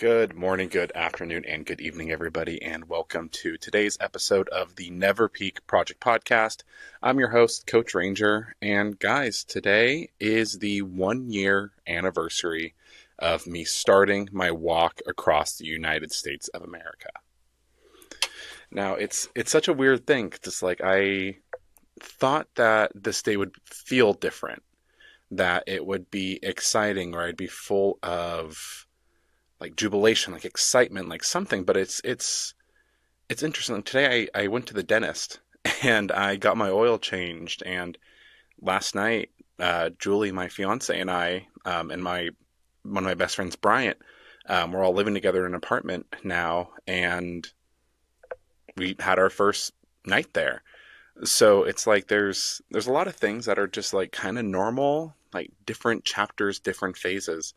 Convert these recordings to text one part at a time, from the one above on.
Good morning, good afternoon, and good evening, everybody, and welcome to today's episode of the Never Peak Project Podcast. I'm your host, Coach Ranger, and guys, today is the 1 year anniversary of me starting my walk across the United States of America. Now, it's such a weird thing, just like I thought that this day would feel different, that it would be exciting, or I'd be full of like jubilation, like excitement, like something. But it's interesting. Today I went to the dentist and I got my oil changed. And last night, Julie, my fiance, and I, and my one of my best friends, Bryant, we're all living together in an apartment now, and we had our first night there. So it's like there's a lot of things that are just like kind of normal, like different chapters, different phases,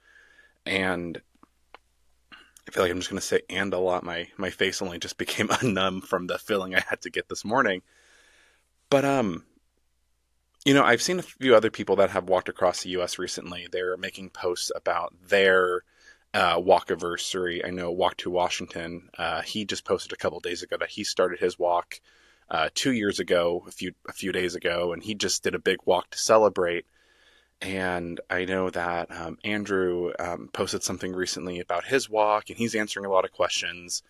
and I feel like I'm just going to say and a lot. My face only just became numb from the feeling I had to get this morning. But I've seen a few other people that have walked across the U.S. recently. They're making posts about their walk anniversary. I know Walk to Washington. He just posted a couple days ago that he started his walk 2 years ago, a few days ago, and he just did a big walk to celebrate. And I know that Andrew posted something recently about his walk, and he's answering a lot of questions.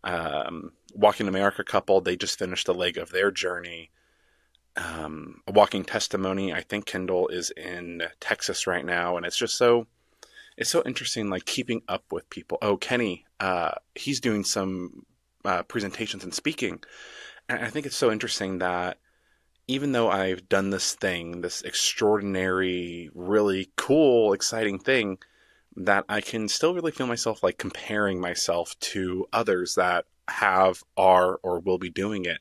Walking America couple, they just finished a leg of their journey. A walking testimony, I think Kendall is in Texas right now, and it's so interesting, like keeping up with people. Oh, Kenny, he's doing some presentations and speaking, and I think it's so interesting that even though I've done this thing, this extraordinary, really cool, exciting thing, that I can still really feel myself like comparing myself to others that have, are, or will be doing it.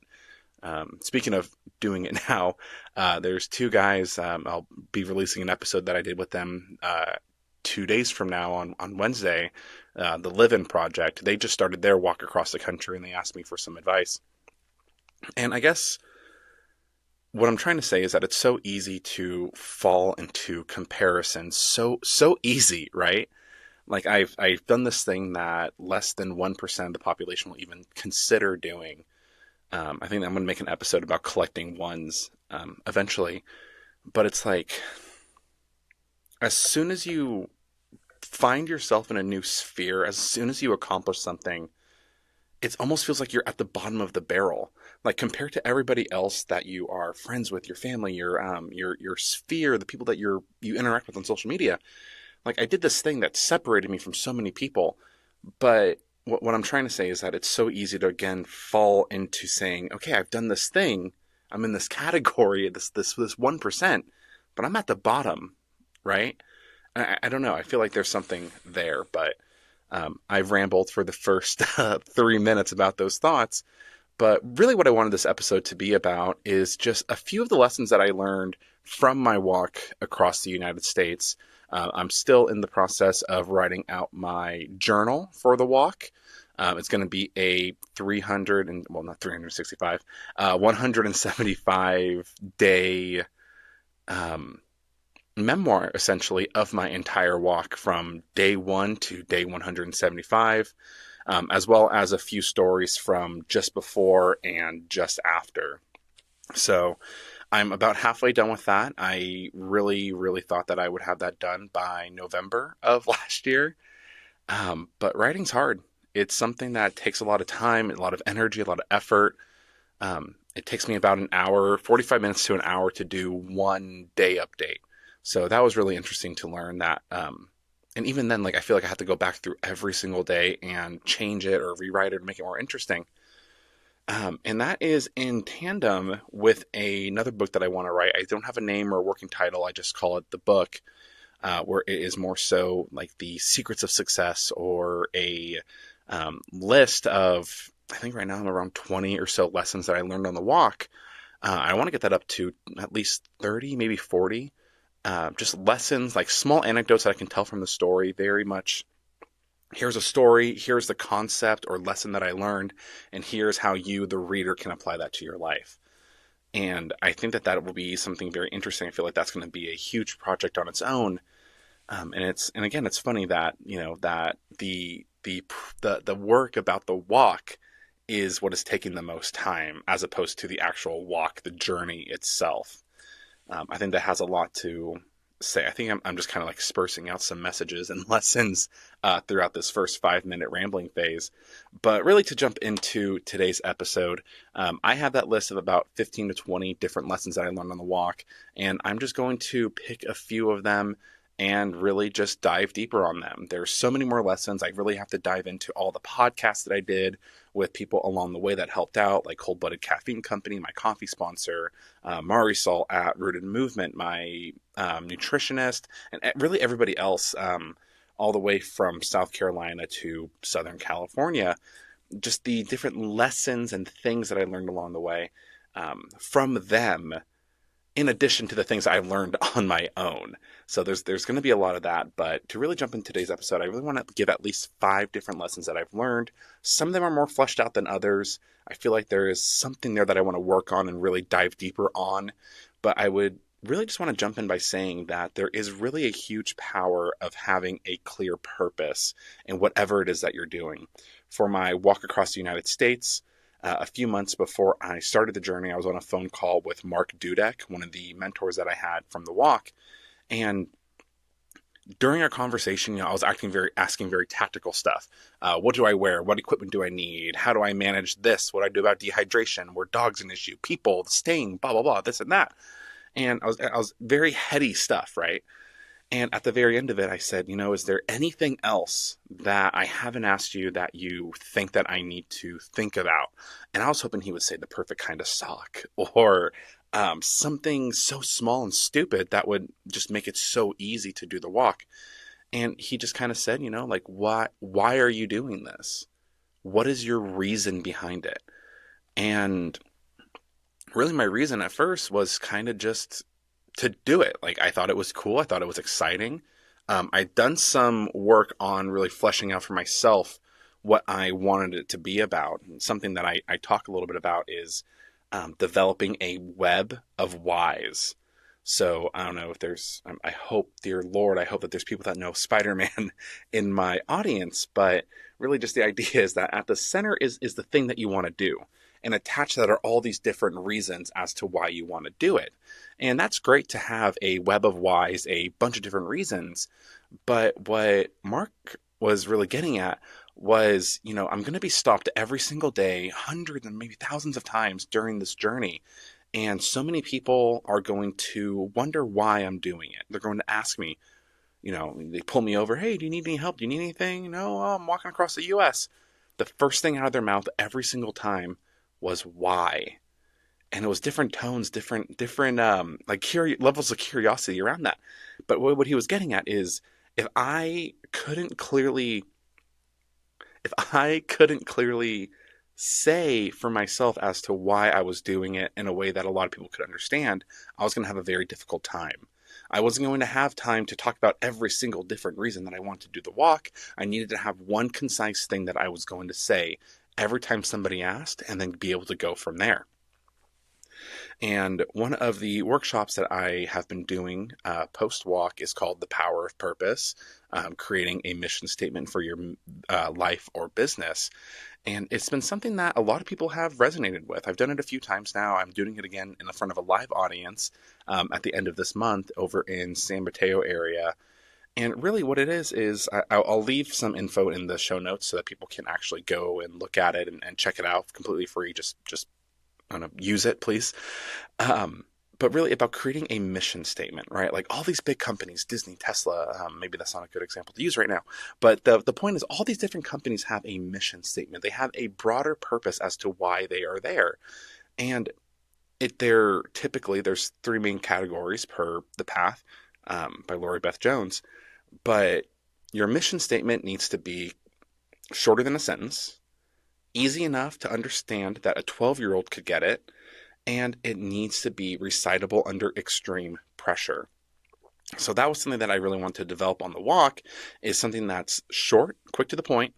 Speaking of doing it now, there's two guys. I'll be releasing an episode that I did with them 2 days from now on Wednesday. The Live-In Project. They just started their walk across the country, and they asked me for some advice. And I guess what I'm trying to say is that it's so easy to fall into comparison. So easy, right? Like I've done this thing that less than 1% of the population will even consider doing. I think I'm going to make an episode about collecting ones eventually. But it's like, as soon as you find yourself in a new sphere, as soon as you accomplish something, it almost feels like you're at the bottom of the barrel. Like compared to everybody else that you are friends with, your family, your sphere, the people that you interact with on social media. Like I did this thing that separated me from so many people. But what I'm trying to say is that it's so easy to again fall into saying, okay, I've done this thing, I'm in this category, this 1%, but I'm at the bottom, right? And I don't know. I feel like there's something there, but I've rambled for the first 3 minutes about those thoughts. But really what I wanted this episode to be about is just a few of the lessons that I learned from my walk across the United States. I'm still in the process of writing out my journal for the walk. It's going to be a 175 day memoir, essentially, of my entire walk from day one to day 175, as well as a few stories from just before and just after. So I'm about halfway done with that. I really, really thought that I would have that done by November of last year. But writing's hard. It's something that takes a lot of time, a lot of energy, a lot of effort. It takes me about an hour, 45 minutes to an hour to do one day update. So that was really interesting to learn that. And even then, like, I feel like I have to go back through every single day and change it or rewrite it or make it more interesting. And that is in tandem with another book that I want to write. I don't have a name or a working title. I just call it The Book, where it is more so like the secrets of success, or a list of, I think right now I'm around 20 or so lessons that I learned on the walk. I want to get that up to at least 30, maybe 40. Just lessons, like small anecdotes that I can tell from the story. Very much, here's a story, here's the concept or lesson that I learned, and here's how you, the reader, can apply that to your life. And I think that will be something very interesting. I feel like that's going to be a huge project on its own. And again, it's funny that, that the the work about the walk is what is taking the most time, as opposed to the actual walk, the journey itself. I think that has a lot to say. I think I'm just kind of like spursing out some messages and lessons throughout this first 5 minute rambling phase. But really, to jump into today's episode, I have that list of about 15 to 20 different lessons that I learned on the walk, and I'm just going to pick a few of them and really just dive deeper on them. There's so many more lessons. I really have to dive into all the podcasts that I did with people along the way that helped out, like Cold Blooded Caffeine Company, my coffee sponsor, Marisol at Rooted Movement, my nutritionist, and really everybody else, all the way from South Carolina to Southern California. Just the different lessons and things that I learned along the way from them, in addition to the things I learned on my own. So there's going to be a lot of that. But to really jump into today's episode, I really want to give at least 5 different lessons that I've learned. Some of them are more fleshed out than others. I feel like there is something there that I want to work on and really dive deeper on. But I would really just want to jump in by saying that there is really a huge power of having a clear purpose in whatever it is that you're doing. For my walk across the United States, a few months before I started the journey, I was on a phone call with Mark Dudek, one of the mentors that I had from the walk. And during our conversation, I was asking very tactical stuff. What do I wear? What equipment do I need? How do I manage this? What do I do about dehydration? Were dogs an issue? People, the stain, blah, blah, blah, this and that. And I was very heady stuff, right? And at the very end of it, I said, is there anything else that I haven't asked you that you think that I need to think about? And I was hoping he would say the perfect kind of sock, or something so small and stupid that would just make it so easy to do the walk. And he just kind of said, like, why are you doing this? What is your reason behind it? And really, my reason at first was kind of just to do it. Like, I thought it was cool. I thought it was exciting. I'd done some work on really fleshing out for myself what I wanted it to be about. And something that I talk a little bit about is developing a web of whys. So I don't know if there's, I hope, dear Lord, I hope that there's people that know Spider-Man in my audience, but really just the idea is that at the center is the thing that you want to do. And attached to that are all these different reasons as to why you want to do it. And that's great to have a web of whys, a bunch of different reasons. But what Mark was really getting at was, I'm going to be stopped every single day, hundreds and maybe thousands of times during this journey. And so many people are going to wonder why I'm doing it. They're going to ask me, they pull me over. Hey, do you need any help? Do you need anything? No, I'm walking across the U.S. The first thing out of their mouth every single time was why. And it was different tones, different levels of curiosity around that. But what he was getting at is, if I couldn't clearly say for myself as to why I was doing it in a way that a lot of people could understand, I was going to have a very difficult time. I wasn't going to have time to talk about every single different reason that I wanted to do the walk. I needed to have one concise thing that I was going to say every time somebody asked, and then be able to go from there. And one of the workshops that I have been doing post-walk is called The Power of Purpose, creating a mission statement for your life or business. And it's been something that a lot of people have resonated with. I've done it a few times now. I'm doing it again in front of a live audience at the end of this month over in San Mateo area. And really what it is I'll leave some info in the show notes so that people can actually go and look at it and check it out completely free. Just I don't know, use it, please. But really about creating a mission statement, right? Like all these big companies, Disney, Tesla, maybe that's not a good example to use right now. But the point is, all these different companies have a mission statement. They have a broader purpose as to why they are there. And there's 3 main categories per The Path by Lori Beth Jones. But your mission statement needs to be shorter than a sentence, easy enough to understand that a 12-year-old could get it, and it needs to be recitable under extreme pressure. So that was something that I really wanted to develop on the walk, is something that's short, quick to the point,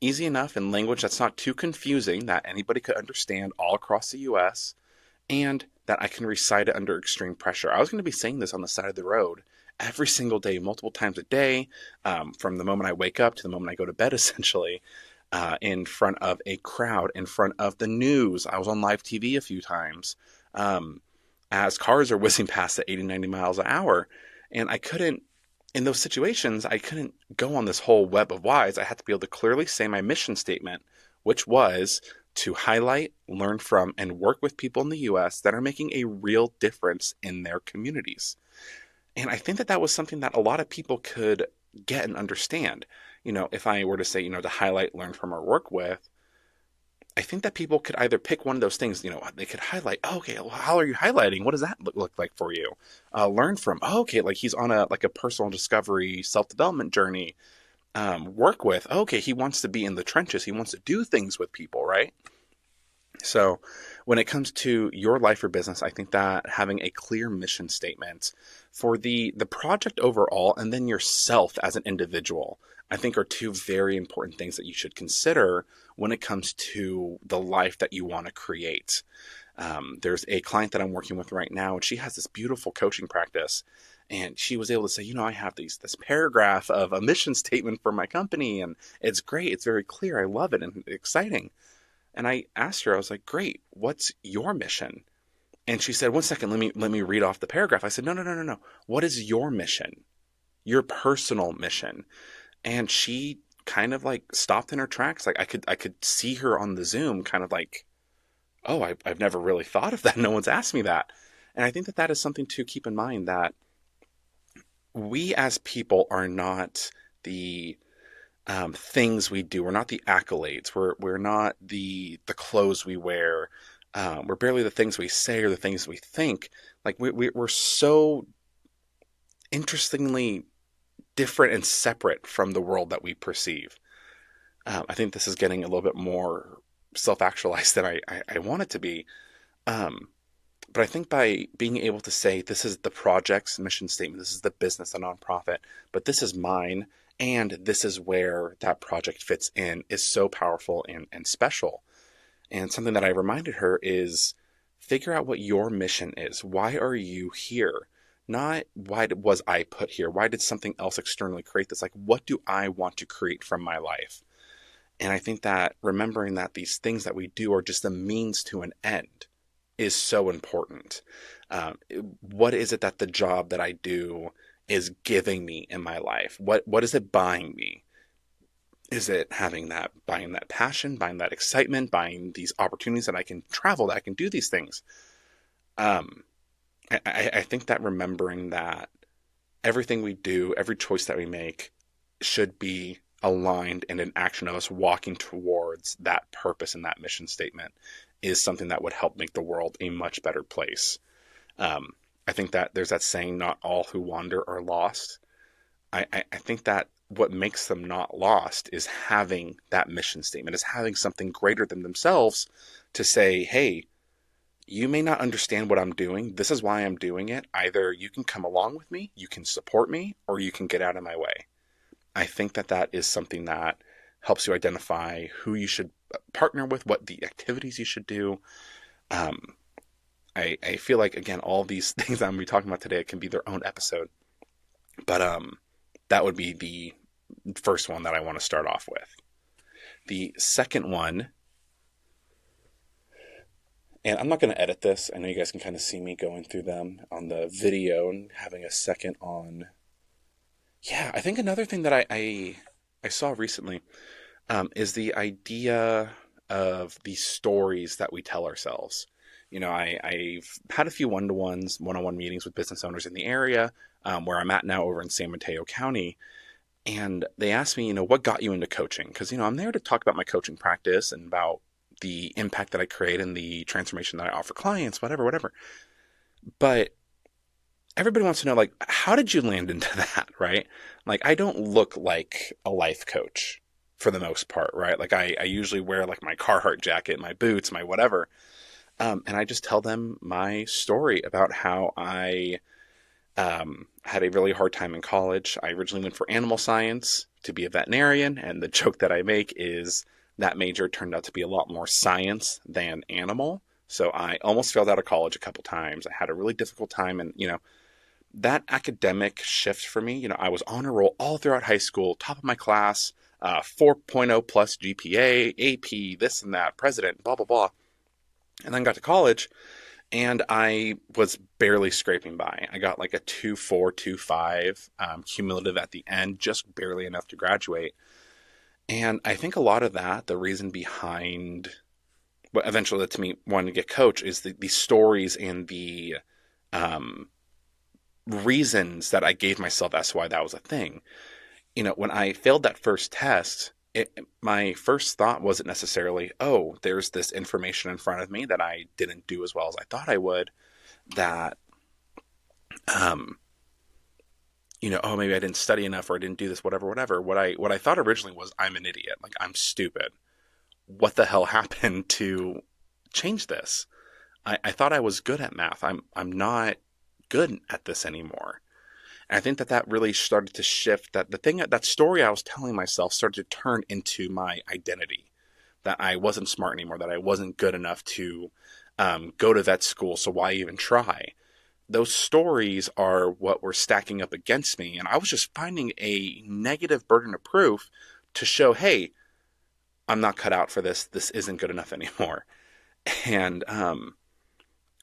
easy enough in language that's not too confusing that anybody could understand all across the U.S., and that I can recite it under extreme pressure. I was going to be saying this on the side of the road every single day, multiple times a day, from the moment I wake up to the moment I go to bed, essentially, in front of a crowd, in front of the news. I was on live TV a few times, um, as cars are whizzing past at 80, 90 miles an hour. And I couldn't, in those situations, I couldn't go on this whole web of whys. I had to be able to clearly say my mission statement, which was to highlight, learn from, and work with people in the US that are making a real difference in their communities. And I think that that was something that a lot of people could get and understand. If I were to say, to highlight, learn from, or work with, I think that people could either pick one of those things. They could highlight, oh, okay, well, how are you highlighting? What does that look like for you? Learn from, oh, okay, like he's on a personal discovery, self-development journey. Work with, oh, okay, he wants to be in the trenches. He wants to do things with people, right? So when it comes to your life or business, I think that having a clear mission statement for the project overall and then yourself as an individual, I think are two very important things that you should consider when it comes to the life that you want to create. There's a client that I'm working with right now, and she has this beautiful coaching practice. And she was able to say, I have this paragraph of a mission statement for my company, and it's great. It's very clear. I love it and exciting. And I asked her, I was like, great, what's your mission? And she said, one second, let me read off the paragraph. I said, no, no, no, no, no. What is your mission? Your personal mission? And she kind of like stopped in her tracks. Like I could see her on the Zoom kind of like, oh, I've never really thought of that. No one's asked me that. And I think that that is something to keep in mind, that we as people are not the things we do. We're not the accolades. We're not the clothes we wear. We're barely the things we say or the things we think. Like we're so interestingly different and separate from the world that we perceive. I think this is getting a little bit more self-actualized than I want it to be. But I think by being able to say, this is the project's mission statement, this is the business, the nonprofit, but this is mine, and this is where that project fits in, is so powerful and special. And something that I reminded her is, figure out what your mission is. Why are you here? Not why was I put here? Why did something else externally create this? Like, what do I want to create from my life? And I think that remembering that these things that we do are just a means to an end is so important. What is it that the job that I do is giving me in my life? What is it buying me? Is it buying that passion, buying that excitement, buying these opportunities that I can travel, that I can do these things? I think that remembering that everything we do, every choice that we make should be aligned in an action of us walking towards that purpose and that mission statement is something that would help make the world a much better place. I think that there's that saying, not all who wander are lost. I think that what makes them not lost is having that mission statement, is having something greater than themselves to say, hey, you may not understand what I'm doing. This is why I'm doing it. Either you can come along with me, you can support me, or you can get out of my way. I think that that is something that helps you identify who you should partner with, what the activities you should do. I feel like, again, all these things I'm going to be talking about today can be their own episode. But that would be the first one that I want to start off with. The second one, and I'm not going to edit this. I know you guys can kind of see me going through them on the video and having a second on. Yeah, I think another thing that I saw recently is the idea of the stories that we tell ourselves. I've had a few one-on-one meetings with business owners in the area where I'm at now over in San Mateo County. And they asked me, what got you into coaching? Because, I'm there to talk about my coaching practice and about the impact that I create and the transformation that I offer clients, whatever. But everybody wants to know, like, how did you land into that, right? Like, I don't look like a life coach for the most part, right? Like, I usually wear, like, my Carhartt jacket, my boots, my whatever. And I just tell them my story about how I had a really hard time in college. I originally went for animal science to be a veterinarian, and the joke that I make is that major turned out to be a lot more science than animal. So I almost failed out of college a couple times. I had a really difficult time, and that academic shift for me, I was on a roll all throughout high school, top of my class, 4.0 plus GPA, AP, this and that, president, blah, blah, blah. And then got to college and I was barely scraping by. I got like a 2.4, 2.5 cumulative at the end, just barely enough to graduate. And I think a lot of that, the reason behind what eventually led to me wanting to get coach is the stories and the um, reasons that I gave myself as to why that was a thing. When I failed that first test, my first thought wasn't necessarily, oh, there's this information in front of me that I didn't do as well as I thought I would. That, um, oh, maybe I didn't study enough or I didn't do this, whatever, whatever. What I thought originally was, I'm an idiot. Like, I'm stupid. What the hell happened to change this? I thought I was good at math. I'm not good at this anymore. And I think that really started to shift, that the thing, that story I was telling myself started to turn into my identity, that I wasn't smart anymore, that I wasn't good enough to go to vet school. So why even try? Those stories are what were stacking up against me. And I was just finding a negative burden of proof to show, hey, I'm not cut out for this. This isn't good enough anymore. And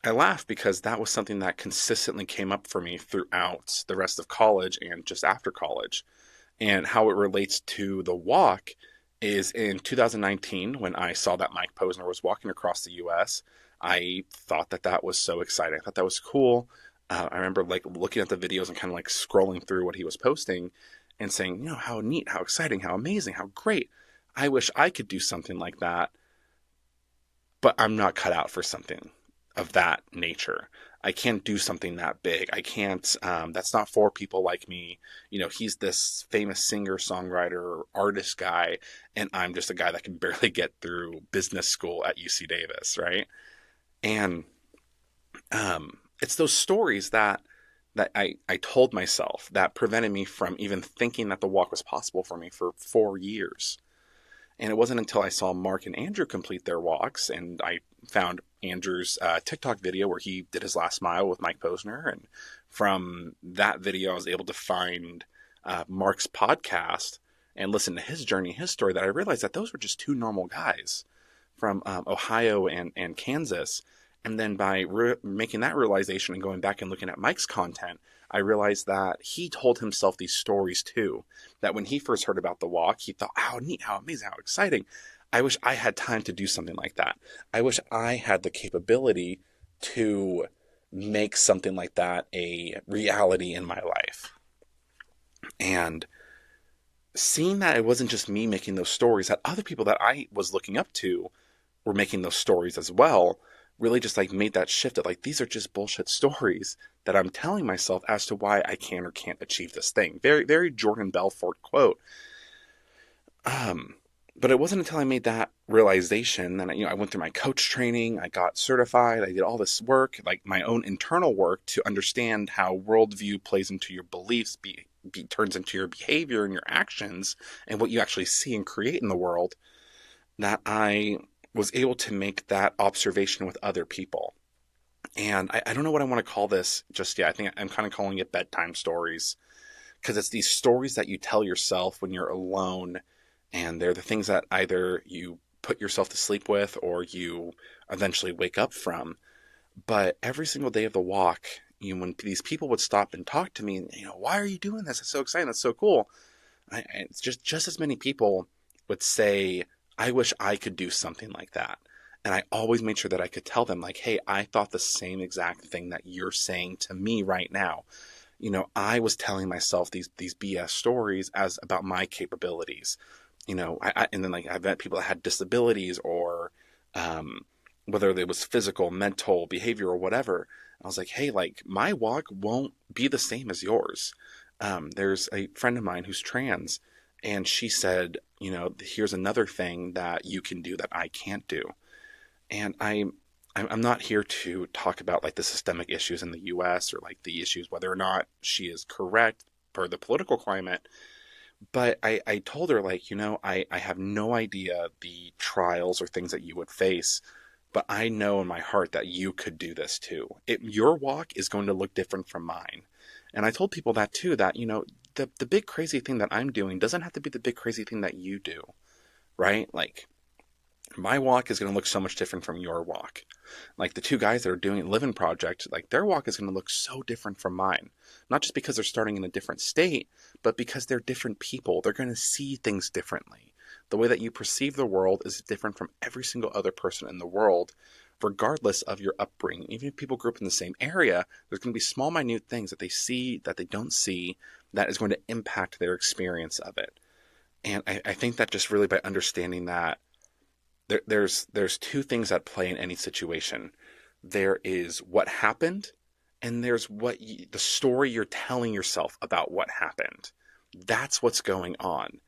I laugh because that was something that consistently came up for me throughout the rest of college and just after college. And how it relates to the walk is in 2019, when I saw that Mike Posner was walking across the US, I thought that was so exciting. I thought that was cool. I remember like looking at the videos and kind of like scrolling through what he was posting and saying, how neat, how exciting, how amazing, how great. I wish I could do something like that, but I'm not cut out for something of that nature. I can't do something that big. I can't, that's not for people like me. He's this famous singer, songwriter, artist guy, and I'm just a guy that can barely get through business school at UC Davis, right? And it's those stories that I told myself that prevented me from even thinking that the walk was possible for me for 4 years. And it wasn't until I saw Mark and Andrew complete their walks, and I found Andrew's TikTok video where he did his last mile with Mike Posner. And from that video, I was able to find Mark's podcast and listen to his journey, his story, that I realized that those were just two normal guys from Ohio and Kansas. And then by making that realization and going back and looking at Mike's content, I realized that he told himself these stories too. That when he first heard about the walk, he thought, how neat, how amazing, how exciting. I wish I had time to do something like that. I wish I had the capability to make something like that a reality in my life. And seeing that it wasn't just me making those stories, that other people that I was looking up to were making those stories as well, really just like made that shift of like, these are just bullshit stories that I'm telling myself as to why I can or can't achieve this thing. Very, very Jordan Belfort quote. But it wasn't until I made that realization that I went through my coach training, I got certified, I did all this work, like my own internal work to understand how worldview plays into your beliefs, turns into your behavior and your actions, and what you actually see and create in the world, that I was able to make that observation with other people. And I don't know what I want to call this just yet. I think I'm kind of calling it bedtime stories, because it's these stories that you tell yourself when you're alone, and they're the things that either you put yourself to sleep with or you eventually wake up from. But every single day of the walk, when these people would stop and talk to me, and, why are you doing this? It's so exciting. That's so cool. It's just as many people would say, I wish I could do something like that. And I always made sure that I could tell them, like, hey, I thought the same exact thing that you're saying to me right now. I was telling myself these BS stories as about my capabilities. And then like I've met people that had disabilities or whether it was physical, mental, behavior, or whatever. I was like, hey, like my walk won't be the same as yours. There's a friend of mine who's trans, and she said, here's another thing that you can do that I can't do. And I'm not here to talk about like the systemic issues in the US or like the issues whether or not she is correct per the political climate. But I told her, like, I have no idea the trials or things that you would face, but I know in my heart that you could do this too. Your walk is going to look different from mine. And I told people that too, that, the big crazy thing that I'm doing doesn't have to be the big crazy thing that you do, right? Like, my walk is going to look so much different from your walk. Like the two guys that are doing Living Project, like their walk is going to look so different from mine. Not just because they're starting in a different state, but because they're different people. They're going to see things differently. The way that you perceive the world is different from every single other person in the world, regardless of your upbringing. Even if people grew up in the same area, there's going to be small, minute things that they see that they don't see that is going to impact their experience of it. And I think that just really by understanding that there's two things at play in any situation. There is what happened, and there's the story you're telling yourself about what happened. That's what's going on.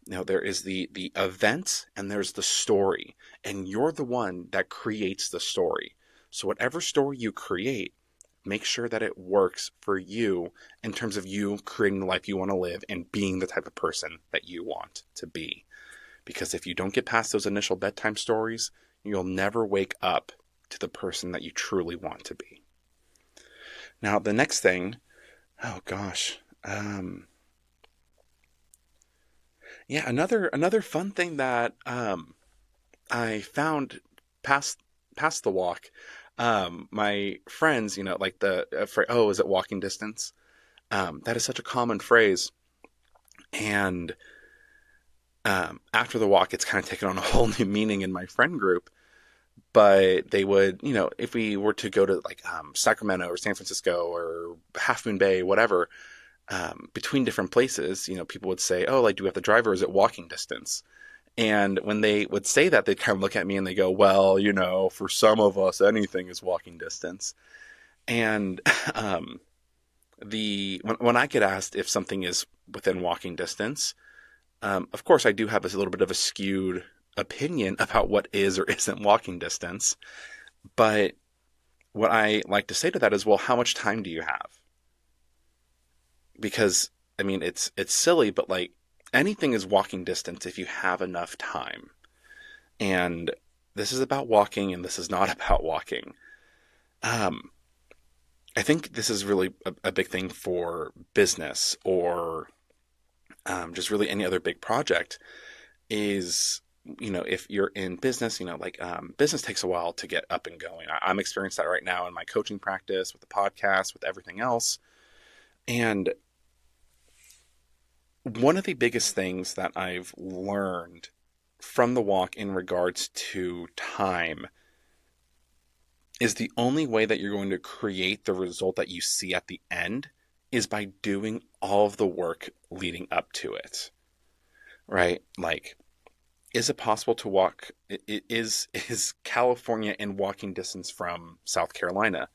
Now there is the event, and there's the story, and you're the one that creates the story. So whatever story you create, make sure that it works for you in terms of you creating the life you want to live and being the type of person that you want to be. Because if you don't get past those initial bedtime stories, you'll never wake up to the person that you truly want to be. Now, the next thing, oh gosh, yeah, another fun thing that I found past the walk, my friends, like oh, is it walking distance? That is such a common phrase, and after the walk, it's kind of taken on a whole new meaning in my friend group. But they would, if we were to go to like Sacramento or San Francisco or Half Moon Bay, whatever, between different places, people would say, "Oh, like, do we have to drive or is it walking distance?" And when they would say that, they'd kind of look at me and they go, "Well, for some of us, anything is walking distance." And when I get asked if something is within walking distance, of course, I do have a little bit of a skewed opinion about what is or isn't walking distance. But what I like to say to that is, well, how much time do you have? Because, I mean, it's silly, but like anything is walking distance if you have enough time. And this is about walking, and this is not about walking. Um, I think this is really a big thing for business or just really any other big project is, if you're in business, like business takes a while to get up and going. I'm experiencing that right now in my coaching practice, with the podcast, with everything else. And one of the biggest things that I've learned from the walk in regards to time is the only way that you're going to create the result that you see at the end is by doing all of the work leading up to it. Right? Like, is it possible to walk? Is California in walking distance from South Carolina?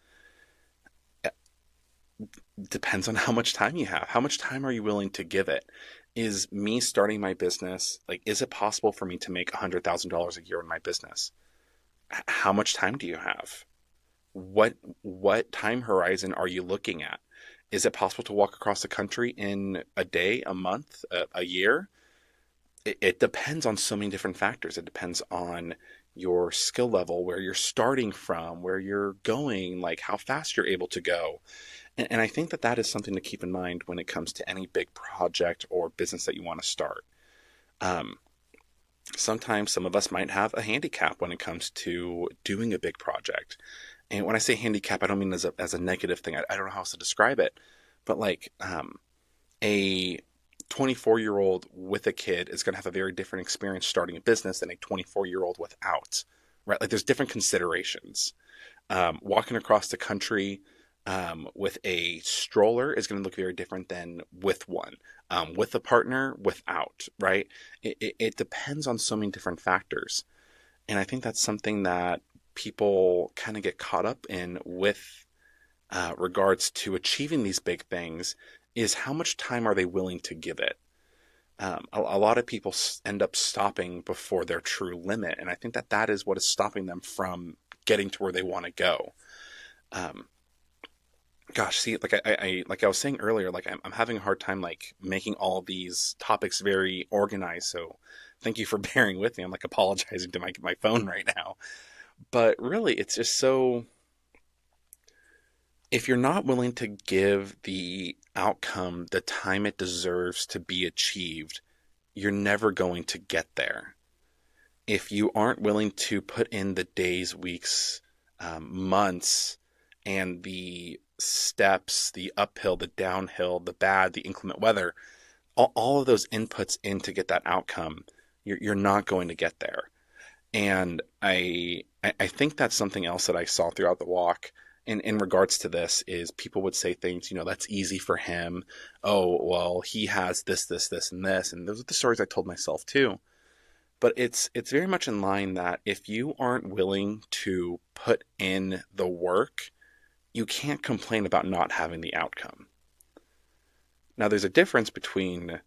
Depends on how much time you have. How much time are you willing to give it? Is me starting my business, like, is it possible for me to make $100,000 a year in my business? How much time do you have? What time horizon are you looking at? Is it possible to walk across the country in a day, a month, a year? It depends on so many different factors. It depends on your skill level, where you're starting from, where you're going, like how fast you're able to go. And I think that is something to keep in mind when it comes to any big project or business that you want to start. Um, Sometimes some of us might have a handicap when it comes to doing a big project. And when I say handicap, I don't mean as a negative thing. I don't know how else to describe it. But like a 24-year-old with a kid is going to have a very different experience starting a business than a 24-year-old without, right? Like there's different considerations. Walking across the country with a stroller is going to look very different than with one. With a partner, without, right? It depends on so many different factors. And I think that's something that people kind of get caught up in with regards to achieving these big things is how much time are they willing to give it? A lot of people end up stopping before their true limit. And I think that is what is stopping them from getting to where they want to go. Um, Gosh, see, like like I was saying earlier, like I'm having a hard time like making all of these topics very organized. So thank you for bearing with me. I'm like apologizing to my phone right now. But really, it's just so if you're not willing to give the outcome the time it deserves to be achieved, you're never going to get there. If you aren't willing to put in the days, weeks, months, and the steps, the uphill, the downhill, the bad, the inclement weather, all of those inputs in to get that outcome, you're not going to get there. And I think that's something else that I saw throughout the walk in regards to this is people would say things, that's easy for him. Oh, well, he has this, this, this, and this. And those are the stories I told myself too. But it's very much in line that if you aren't willing to put in the work, you can't complain about not having the outcome. Now, there's a difference between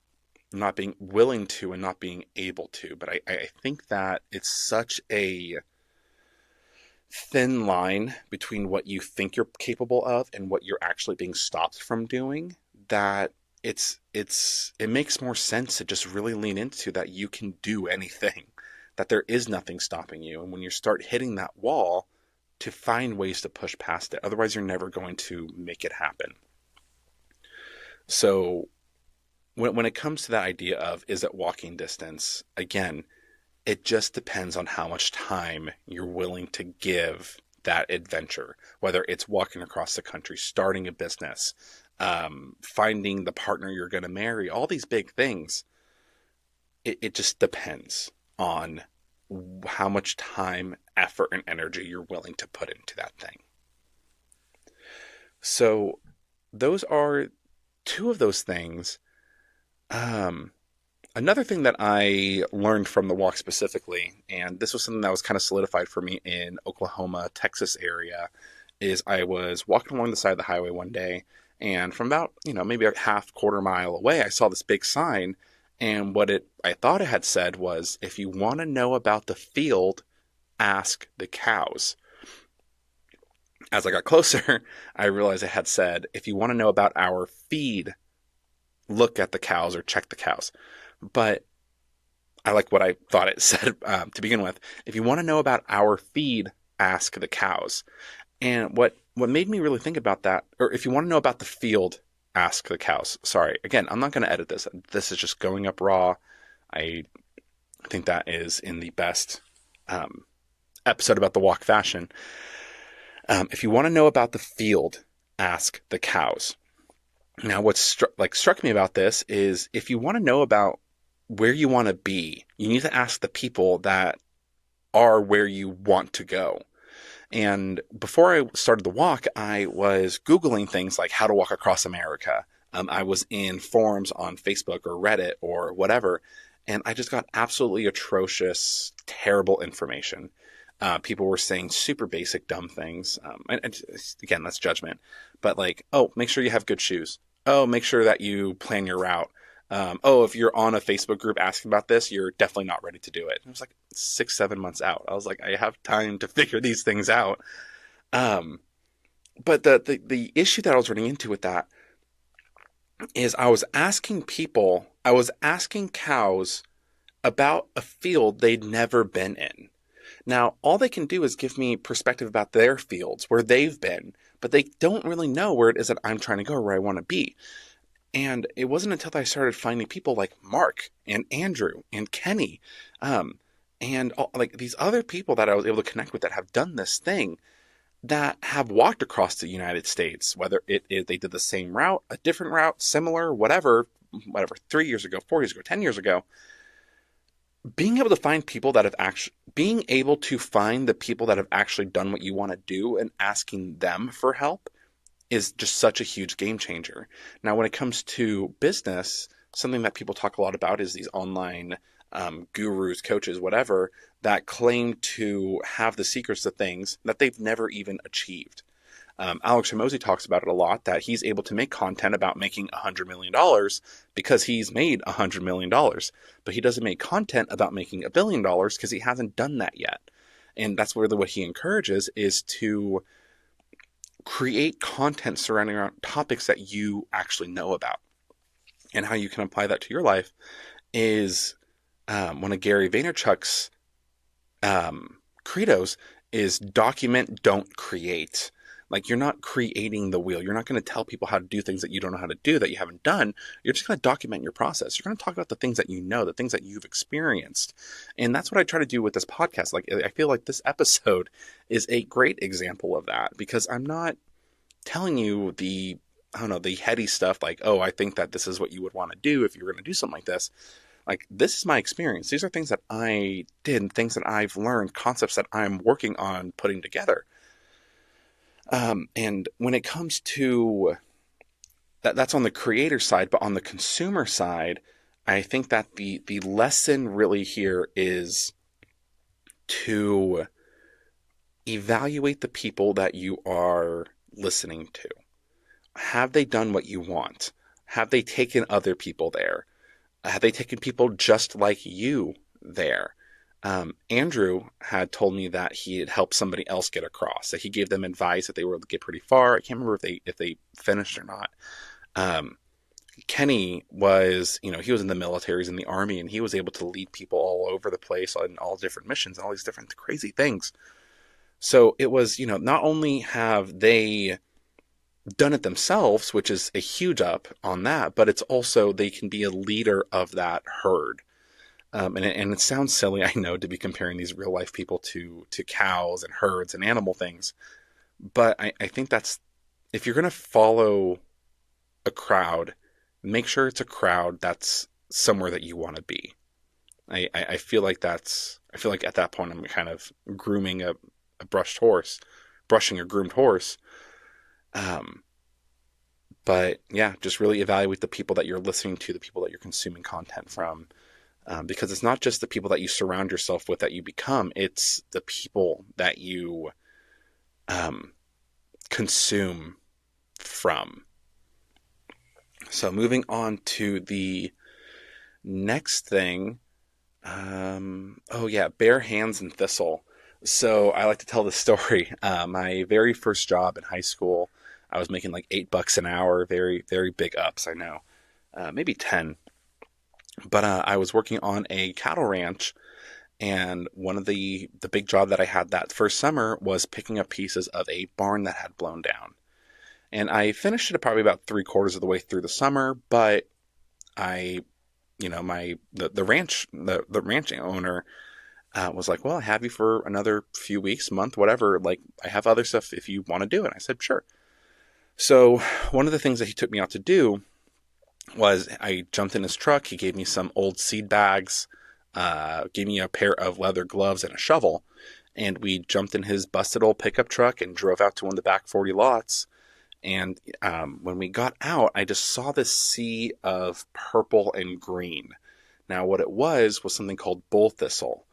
not being willing to and not being able to, but I think that it's such a thin line between what you think you're capable of and what you're actually being stopped from doing that it makes more sense to just really lean into that you can do anything, that there is nothing stopping you. And when you start hitting that wall, to find ways to push past it. Otherwise, you're never going to make it happen. So when it comes to that idea of is it walking distance, again, it just depends on how much time you're willing to give that adventure, whether it's walking across the country, starting a business, finding the partner you're going to marry, all these big things. It just depends on how much time, effort, and energy you're willing to put into that thing. So those are two of those things. Another thing that I learned from the walk specifically, and this was something that was kind of solidified for me in Oklahoma, Texas area, is I was walking along the side of the highway one day, and from about, maybe a quarter mile away, I saw this big sign, and I thought it had said was, if you want to know about the field, ask the cows. As I got closer, I realized it had said, if you want to know about our feed, look at the cows or check the cows. But I like what I thought it said to begin with. If you want to know about our feed, ask the cows. And what made me really think about that, or if you want to know about the field, ask the cows. Sorry, again, I'm not going to edit this. This is just going up raw. I think that is in the best episode about the walk fashion. If you want to know about the field, ask the cows. Now, what struck me about this is if you want to know about where you want to be, you need to ask the people that are where you want to go. And before I started the walk, I was Googling things like how to walk across America. I was in forums on Facebook or Reddit or whatever, and I just got absolutely atrocious, terrible information. People were saying super basic, dumb things. And again, that's judgment. But like, oh, make sure you have good shoes. Oh, make sure that you plan your route. If you're on a Facebook group asking about this, you're definitely not ready to do it. And it was like 6-7 months out. I was like, I have time to figure these things out. But the issue that I was running into with that is I was asking cows about a field they'd never been in. Now, all they can do is give me perspective about their fields, where they've been, but they don't really know where it is that I'm trying to go or where I want to be. And it wasn't until I started finding people like Mark and Andrew and Kenny, and like these other people that I was able to connect with that have done this thing, that have walked across the United States, whether it is they did the same route, a different route, similar, whatever, 3 years ago, 4 years ago, 10 years ago. Being able to find people that have being able to find the people that have actually done what you want to do and asking them for help is just such a huge game changer. Now, when it comes to business, something that people talk a lot about is these online gurus, coaches, whatever, that claim to have the secrets to things that they've never even achieved. Alex Hormozi talks about it a lot, that he's able to make content about making $100 million because he's made $100 million, but he doesn't make content about making $1 billion because he hasn't done that yet. And that's really what he encourages, is to create content surrounding around topics that you actually know about. And how you can apply that to your life is one of Gary Vaynerchuk's credos is document, don't create. Like, you're not creating the wheel. You're not going to tell people how to do things that you don't know how to do, that you haven't done. You're just going to document your process. You're going to talk about the things that you know, the things that you've experienced. And that's what I try to do with this podcast. Like, I feel like this episode is a great example of that, because I'm not telling you the, I don't know, the heady stuff like, oh, I think that this is what you would want to do if you were going to do something like this. Like, this is my experience. These are things that I did, things that I've learned, concepts that I'm working on putting together. And when it comes to that, that's on the creator side, but on the consumer side, I think that the lesson really here is to evaluate the people that you are listening to. Have they done what you want? Have they taken other people there? Have they taken people just like you there? Andrew had told me that he had helped somebody else get across, that he gave them advice that they were able to get pretty far. I can't remember if they finished or not. Kenny was, he was in the military, he was in the army, and he was able to lead people all over the place on all different missions, all these different crazy things. So it was, not only have they done it themselves, which is a huge up on that, but it's also they can be a leader of that herd. And it sounds silly, I know, to be comparing these real life people to cows and herds and animal things. But I think that's, if you're going to follow a crowd, make sure it's a crowd that's somewhere that you want to be. I feel like at that point I'm kind of grooming a brushing a groomed horse. But yeah, just really evaluate the people that you're listening to, the people that you're consuming content from. Because it's not just the people that you surround yourself with that you become, it's the people that you consume from. So moving on to the next thing. Bare hands and thistle. So I like to tell this story. My very first job in high school, I was making like $8 an hour, very, very big ups, I know. Maybe 10. But I was working on a cattle ranch, and one of the big job that I had that first summer was picking up pieces of a barn that had blown down. And I finished it probably about 3/4 of the way through the summer, but the ranching owner was like, well, I have you for another few weeks, month, whatever. Like, I have other stuff if you want to do it. I said, sure. So one of the things that he took me out to do was I jumped in his truck. He gave me some old seed bags, gave me a pair of leather gloves and a shovel. And we jumped in his busted old pickup truck and drove out to one of the back 40 lots. And when we got out, I just saw this sea of purple and green. Now, what it was something called bull thistle.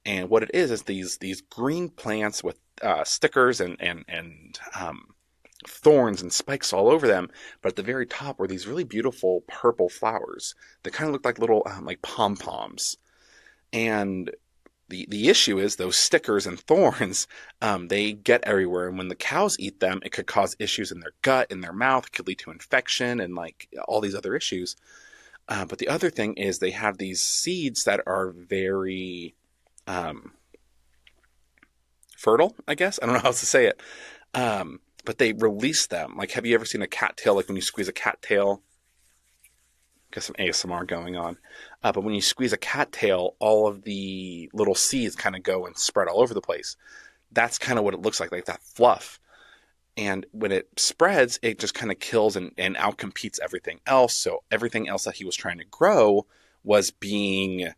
And what it is these green plants with stickers and thorns and spikes all over them, but at the very top were these really beautiful purple flowers that kind of looked like little like pom-poms. And the issue is those stickers and thorns, they get everywhere, and when the cows eat them, it could cause issues in their gut, in their mouth. It could lead to infection and like all these other issues. But the other thing is they have these seeds that are very fertile, I guess. I don't know how else to say it. But they release them. Like, have you ever seen a cattail? Like when you squeeze a cattail, got some ASMR going on. But when you squeeze a cattail, all of the little seeds kind of go and spread all over the place. That's kind of what it looks like that fluff. And when it spreads, it just kind of kills and outcompetes everything else. So everything else that he was trying to grow was being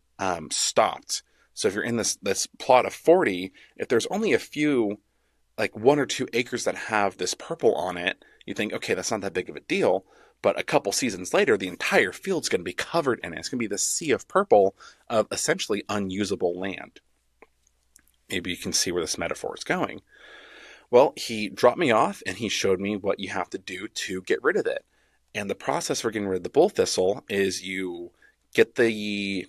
stopped. So if you're in this plot of 40, if there's only a few, like 1 or 2 acres that have this purple on it, you think, okay, that's not that big of a deal. But a couple seasons later, the entire field's going to be covered in it. It's going to be this sea of purple of essentially unusable land. Maybe you can see where this metaphor is going. Well, he dropped me off and he showed me what you have to do to get rid of it. And the process for getting rid of the bull thistle is you get the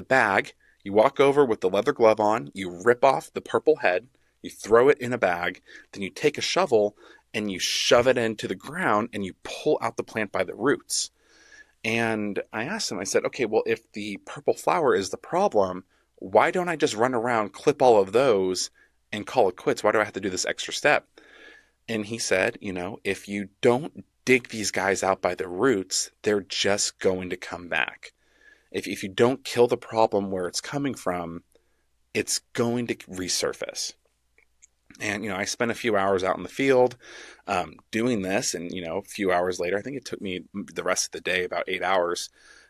bag, you walk over with the leather glove on, you rip off the purple head, you throw it in a bag, then you take a shovel and you shove it into the ground and you pull out the plant by the roots. And I asked him, I said, okay, well, if the purple flower is the problem, why don't I just run around, clip all of those, and call it quits? Why do I have to do this extra step? And he said, if you don't dig these guys out by the roots, they're just going to come back. If you don't kill the problem where it's coming from, it's going to resurface. And, I spent a few hours out in the field doing this. And, a few hours later, I think it took me the rest of the day, about 8 hours.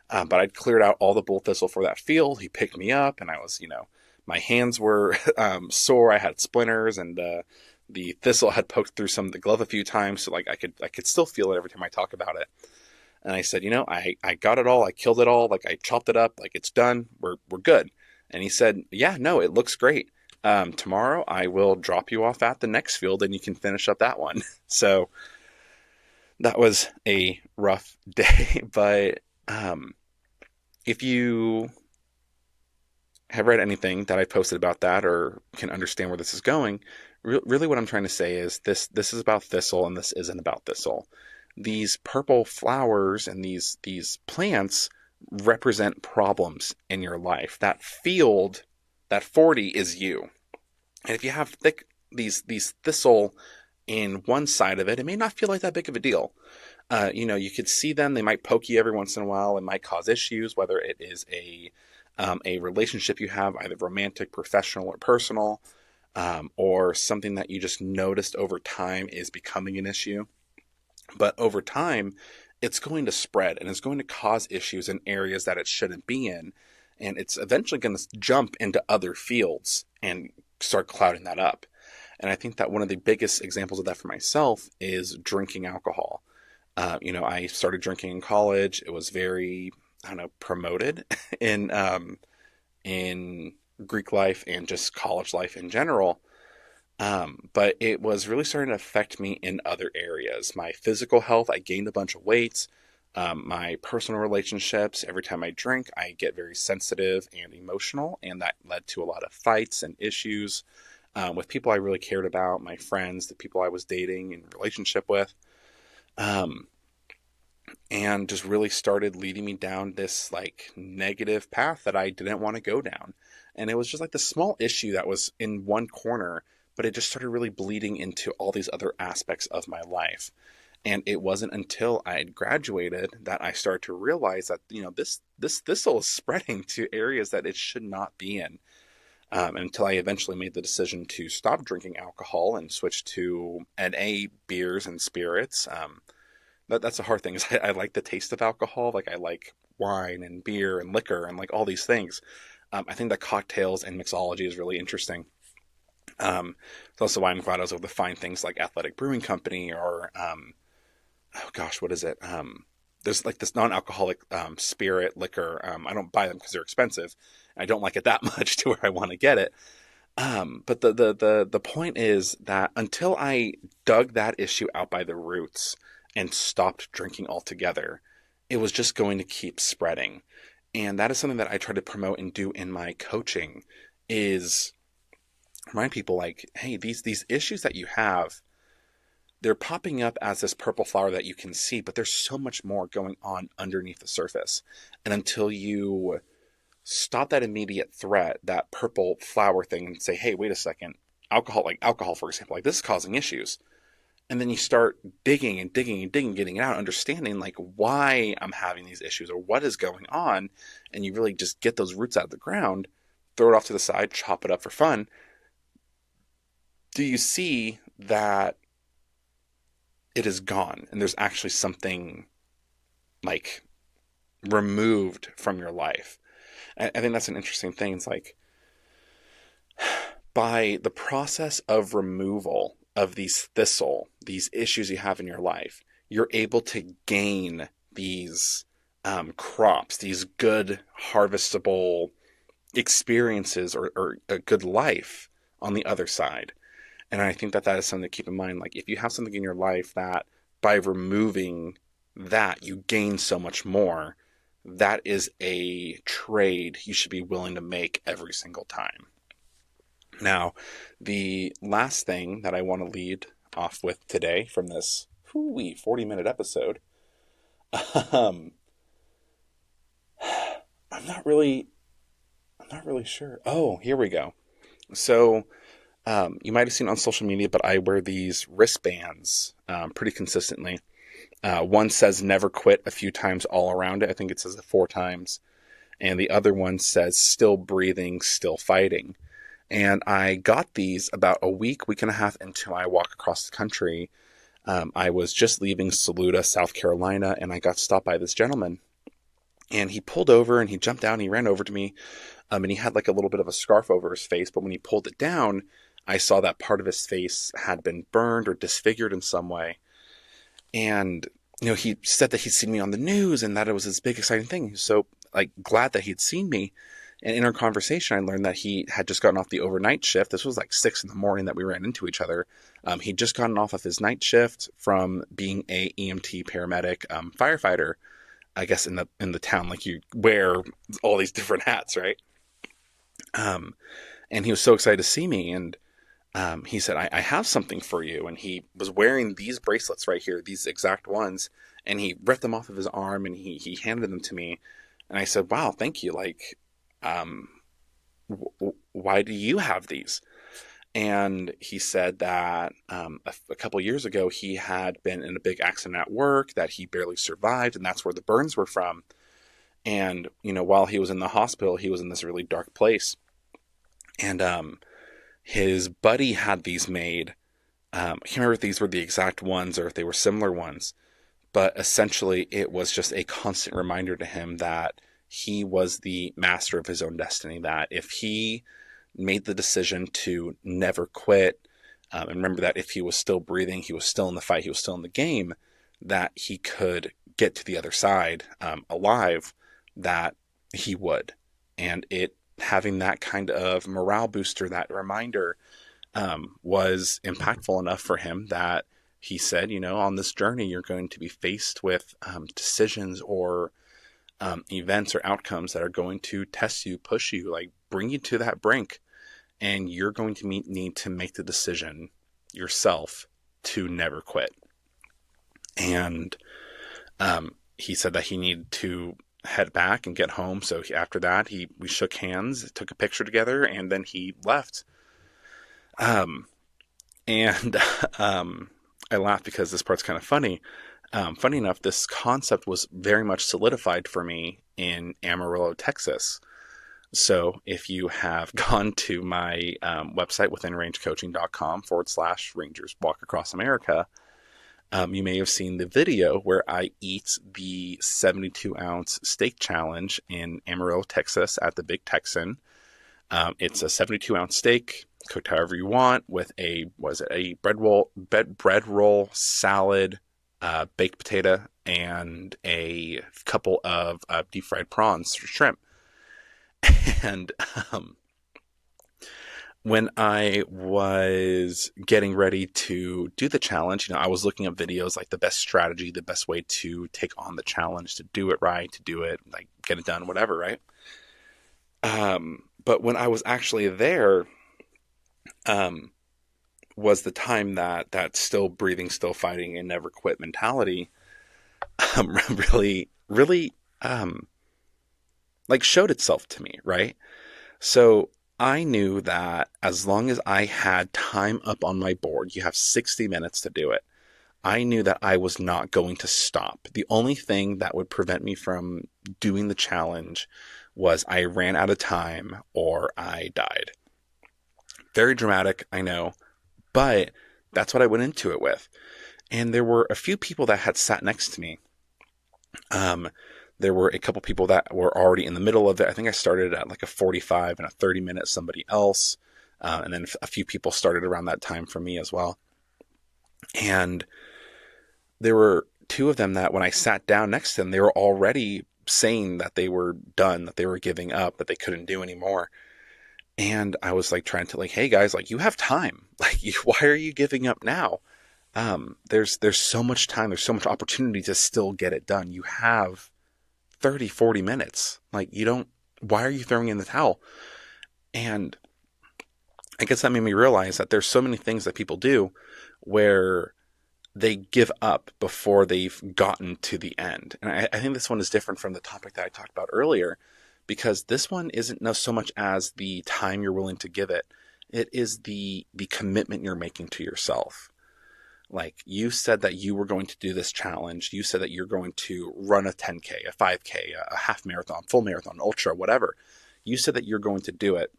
But I'd cleared out all the bull thistle for that field. He picked me up and I was, my hands were sore. I had splinters and the thistle had poked through some of the glove a few times. So like I could still feel it every time I talk about it. And I said, I got it all. I killed it all. Like I chopped it up. Like it's done. We're good. And he said, yeah, no, it looks great. Tomorrow I will drop you off at the next field and you can finish up that one. So that was a rough day. But if you have read anything that I posted about that or can understand where this is going, really what I'm trying to say is this is about thistle and this isn't about thistle. These purple flowers and these plants represent problems in your life. That field, that 40 is you. And if you have these thistle in one side of it, it may not feel like that big of a deal. You could see them. They might poke you every once in a while. It might cause issues, whether it is a relationship you have, either romantic, professional, or personal, or something that you just noticed over time is becoming an issue. But over time, it's going to spread and it's going to cause issues in areas that it shouldn't be in. And it's eventually going to jump into other fields and start clouding that up. And I think that one of the biggest examples of that for myself is drinking alcohol. I started drinking in college. It was very, promoted in Greek life and just college life in general. But it was really starting to affect me in other areas. My physical health, I gained a bunch of weight. My personal relationships, every time I drink, I get very sensitive and emotional. And that led to a lot of fights and issues with people I really cared about, my friends, the people I was dating and relationship with. And just really started leading me down this like negative path that I didn't want to go down. And it was just like the small issue that was in one corner, but it just started really bleeding into all these other aspects of my life. And it wasn't until I had graduated that I started to realize that, this thistle is spreading to areas that it should not be in. Until I eventually made the decision to stop drinking alcohol and switch to NA beers and spirits. That's a hard thing. Is I like the taste of alcohol. Like I like wine and beer and liquor and like all these things. I think that cocktails and mixology is really interesting. It's also why I'm glad I was able to find things like Athletic Brewing Company or, what is it? There's like this non-alcoholic spirit liquor. I don't buy them because they're expensive. I don't like it that much to where I want to get it. But the point is that until I dug that issue out by the roots and stopped drinking altogether, it was just going to keep spreading. And that is something that I try to promote and do in my coaching is remind people like, hey, these issues that you have, they're popping up as this purple flower that you can see, but there's so much more going on underneath the surface. And until you stop that immediate threat, that purple flower thing, and say, hey, wait a second, alcohol, for example, like this is causing issues. And then you start digging and digging and digging, getting it out, understanding like why I'm having these issues or what is going on. And you really just get those roots out of the ground, throw it off to the side, chop it up for fun. Do you see that it is gone and there's actually something like removed from your life? I think that's an interesting thing. It's like by the process of removal of these issues you have in your life, you're able to gain these crops, these good harvestable experiences or a good life on the other side. And I think that is something to keep in mind. Like if you have something in your life that by removing that, you gain so much more, that is a trade you should be willing to make every single time. Now, the last thing that I want to lead off with today from this 40-minute episode, I'm not really sure. Oh, here we go. So, You might have seen on social media, but I wear these wristbands pretty consistently. One says never quit a few times all around it. I think it says it 4 times. And the other one says still breathing, still fighting. And I got these about a week and a half into my walk across the country. I was just leaving Saluda, South Carolina, and I got stopped by this gentleman. And he pulled over and he jumped down and he ran over to me. And he had like a little bit of a scarf over his face. But when he pulled it down, I saw that part of his face had been burned or disfigured in some way. And, he said that he'd seen me on the news and that it was this big, exciting thing. He was so like glad that he'd seen me. And in our conversation, I learned that he had just gotten off the overnight shift. This was like 6 a.m. that we ran into each other. He'd just gotten off of his night shift from being a EMT paramedic firefighter. I guess in the town, like you wear all these different hats, right? And he was so excited to see me, and he said, I have something for you. And he was wearing these bracelets right here, these exact ones, and he ripped them off of his arm and he handed them to me. And I said, wow, thank you. Like, why do you have these? And he said that a couple years ago, he had been in a big accident at work that he barely survived, and that's where the burns were from. And, while he was in the hospital, he was in this really dark place. And his buddy had these made. I can't remember if these were the exact ones or if they were similar ones, but essentially it was just a constant reminder to him that he was the master of his own destiny, that if he made the decision to never quit, and remember that if he was still breathing, he was still in the fight, he was still in the game, that he could get to the other side alive, that he would. And having that kind of morale booster, that reminder, was impactful enough for him that he said, on this journey, you're going to be faced with decisions or events or outcomes that are going to test you, push you, like bring you to that brink. And you're going to need to make the decision yourself to never quit. And he said that he needed to head back and get home. So after that, we shook hands, took a picture together, and then he left. I laughed because this part's kind of funny. Funny enough, this concept was very much solidified for me in Amarillo, Texas. So if you have gone to my website, withinrangecoaching.com/Rangers Walk Across America, you may have seen the video where I eat the 72-ounce steak challenge in Amarillo, Texas at the Big Texan. It's a 72-ounce steak, cooked however you want, with a bread roll, salad, baked potato, and a couple of deep fried prawns or shrimp. And when I was getting ready to do the challenge, I was looking up videos like the best strategy, the best way to take on the challenge, to do it right, to do it, like get it done, whatever, right? But when I was actually there, was the time that still breathing, still fighting, and never quit mentality really, really like showed itself to me, right? So I knew that as long as I had time up on my board, you have 60 minutes to do it. I knew that I was not going to stop. The only thing that would prevent me from doing the challenge was I ran out of time or I died. Very dramatic, I know, but that's what I went into it with. And there were a few people that had sat next to me. There were a couple people that were already in the middle of it. I think I started at like a 45 and a 30-minute somebody else. And then a few people started around that time for me as well. And there were two of them that when I sat down next to them, they were already saying that they were done, that they were giving up, that they couldn't do anymore. And I was like trying to like, hey guys, like you have time. Like, why are you giving up now? There's so much time. There's so much opportunity to still get it done. You have 30, 40 minutes. Like why are you throwing in the towel? And I guess that made me realize that there's so many things that people do where they give up before they've gotten to the end. And I think this one is different from the topic that I talked about earlier, because this one isn't so much as the time you're willing to give it. It is the commitment you're making to yourself. Like, you said that you were going to do this challenge. You said that you're going to run a 10K, a 5K, a half marathon, full marathon, ultra, whatever. You said that you're going to do it.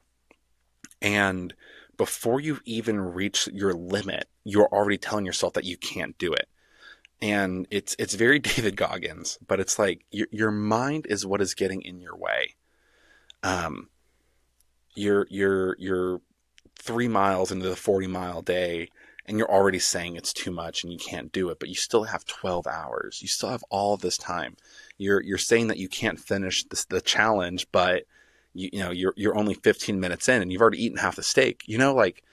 And before you've even reached your limit, you're already telling yourself that you can't do it. And it's very David Goggins, but it's like your mind is what is getting in your way. You're 3 miles into the 40-mile day, and you're already saying it's too much and you can't do it, but you still have 12 hours. You still have all of this time. You're saying that you can't finish the challenge, but you're only 15 minutes in and you've already eaten half the steak. Like,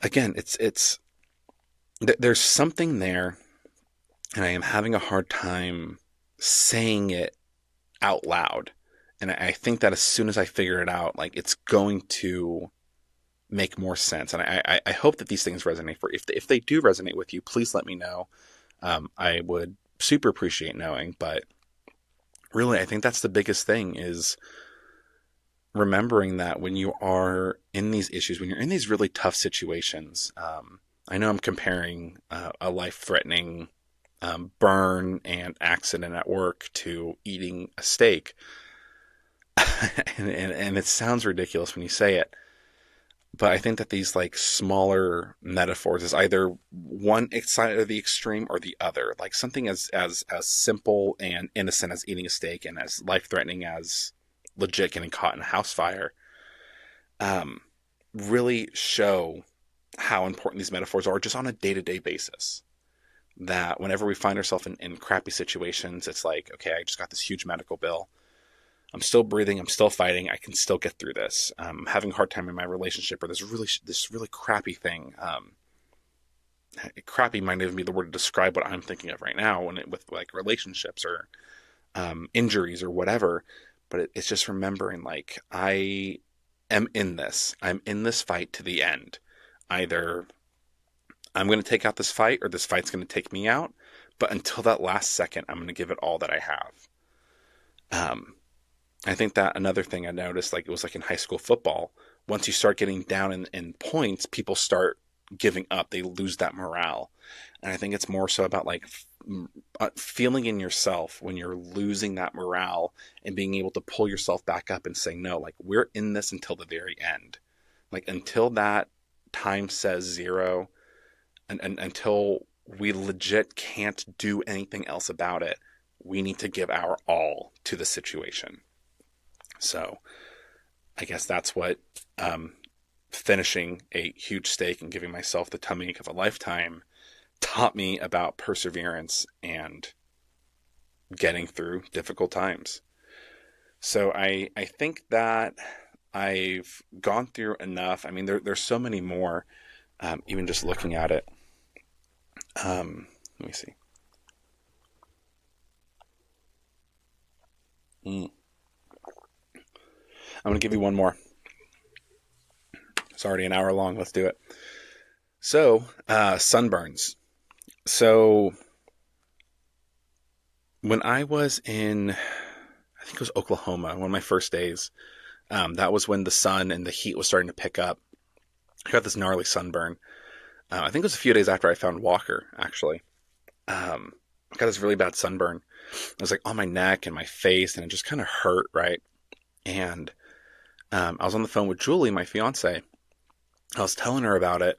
again, there's something there, and I am having a hard time saying it out loud. And I think that as soon as I figure it out, like, it's going to make more sense. And I hope that these things resonate if they do resonate with you, please let me know. I would super appreciate knowing, but really, I think that's the biggest thing, is remembering that when you are in these issues, when you're in these really tough situations, I know I'm comparing a life-threatening burn and accident at work to eating a steak. and it sounds ridiculous when you say it, but I think that these, like, smaller metaphors is either one side of the extreme or the other. Like, something as simple and innocent as eating a steak, and as life-threatening as legit getting caught in a house fire, really show how important these metaphors are just on a day-to-day basis. That whenever we find ourselves in crappy situations, it's like, okay, I just got this huge medical bill. I'm still breathing. I'm still fighting. I can still get through this. I'm having a hard time in my relationship, or this really crappy thing. Crappy might even be the word to describe what I'm thinking of right now, with like relationships or injuries or whatever. But it's just remembering, like, I am in this. I'm in this fight to the end. Either I'm going to take out this fight, or this fight's going to take me out. But until that last second, I'm going to give it all that I have. I think that another thing I noticed, like, it was like in high school football, once you start getting down in points, people start giving up. They lose that morale. And I think it's more so about, like, feeling in yourself when you're losing that morale, and being able to pull yourself back up and say, no, like, we're in this until the very end. Like, until that time says zero, and until we legit can't do anything else about it, we need to give our all to the situation. So I guess that's what finishing a huge steak and giving myself the tummy ache of a lifetime taught me about perseverance and getting through difficult times. So I think that I've gone through enough. I mean, there's so many more, even just looking at it. Let me see. I'm going to give you one more. It's already an hour long. Let's do it. So, sunburns. So, when I was in, I think it was Oklahoma, one of my first days, that was when the sun and the heat was starting to pick up. I got this gnarly sunburn. I think it was a few days after I found Walker, actually. I got this really bad sunburn. It was like on my neck and my face, and it just kind of hurt, right? And I was on the phone with Julie, my fiance. I was telling her about it,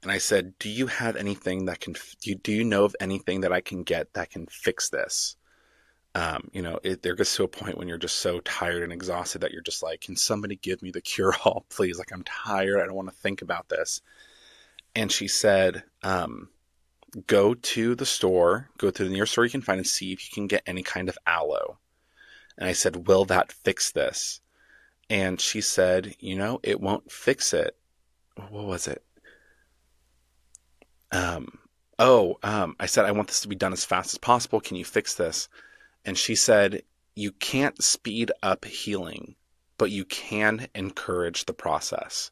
and I said, do you have anything that do you know of anything that I can get that can fix this? There gets to a point when you're just so tired and exhausted that you're just like, can somebody give me the cure-all, please? Like, I'm tired. I don't want to think about this. And she said, go to the nearest store you can find, and see if you can get any kind of aloe. And I said, will that fix this? And she said, it won't fix it. What was it? I said, I want this to be done as fast as possible. Can you fix this? And she said, you can't speed up healing, but you can encourage the process.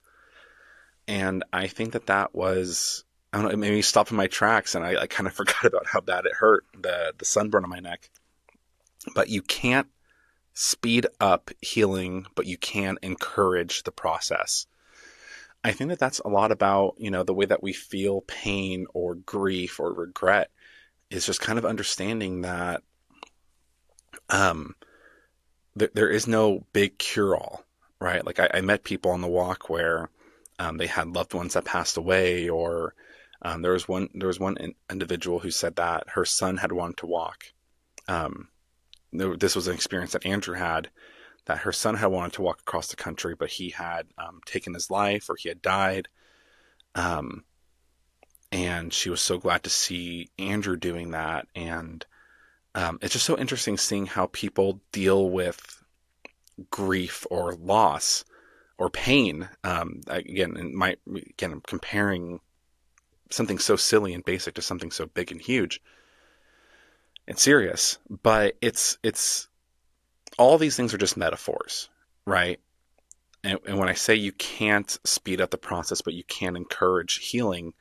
And I think that was, I don't know, it made me stop in my tracks, and I kind of forgot about how bad it hurt, the sunburn on my neck. But you can't speed up healing, but you can encourage the process. I think that that's a lot about, the way that we feel pain or grief or regret is just kind of understanding that um, there is no big cure all, right? Like I met people on the walk where they had loved ones that passed away, or there was one individual who said that her son had wanted to walk. Um, this was an experience that Andrew had, that her son had wanted to walk across the country, but he had taken his life or he had died. Um, and she was so glad to see Andrew doing that. And it's just so interesting seeing how people deal with grief or loss or pain. Again, I'm comparing something so silly and basic to something so big and huge and serious, but it's all these things are just metaphors, right? And when I say you can't speed up the process, but you can encourage healing,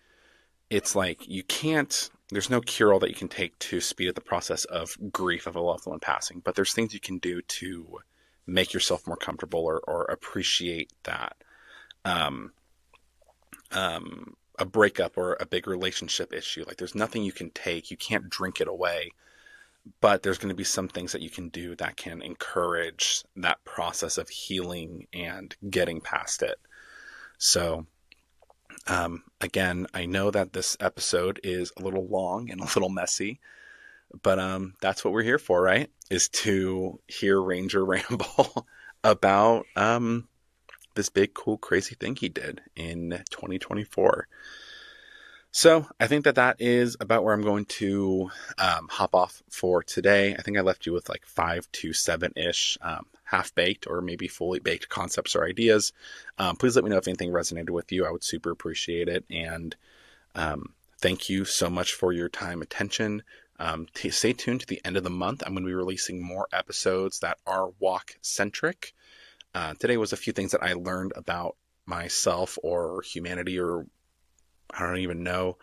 it's like you can't, there's no cure all that you can take to speed up the process of grief of a loved one passing, but there's things you can do to make yourself more comfortable or appreciate that. Um, a breakup or a big relationship issue, like there's nothing you can take, you can't drink it away, but there's going to be some things that you can do that can encourage that process of healing and getting past it. So, again, I know that this episode is a little long and a little messy, but that's what we're here for, right? Is to hear Ranger ramble about this big, cool, crazy thing he did in 2024. So I think that that is about where I'm going to hop off for today. I think I left you with like 5 to 7-ish half-baked or maybe fully baked concepts or ideas. Please let me know if anything resonated with you. I would super appreciate it. And thank you so much for your time, attention. Stay tuned to the end of the month. I'm going to be releasing more episodes that are walk-centric. Today was a few things that I learned about myself or humanity, or I don't even know,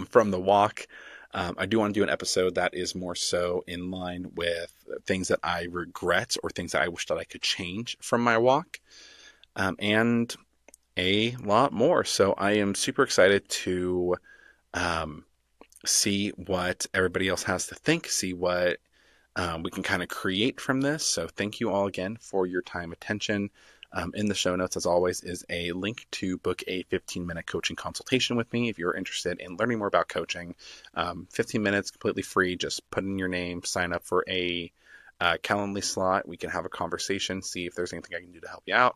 from the walk. I do want to do an episode that is more so in line with things that I regret or things that I wish that I could change from my walk, and a lot more. So I am super excited to see what everybody else has to think, see what we can kind of create from this. So thank you all again for your time, attention. In the show notes, as always, is a link to book a 15-minute coaching consultation with me if you're interested in learning more about coaching. 15 minutes, completely free. Just put in your name, sign up for a Calendly slot. We can have a conversation, see if there's anything I can do to help you out.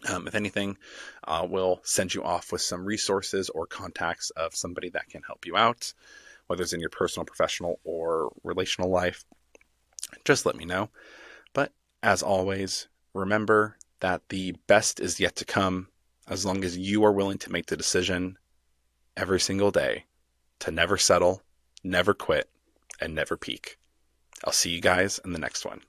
If anything, we'll send you off with some resources or contacts of somebody that can help you out, whether it's in your personal, professional, or relational life. Just let me know. But as always, remember that the best is yet to come, as long as you are willing to make the decision every single day to never settle, never quit, and never peak. I'll see you guys in the next one.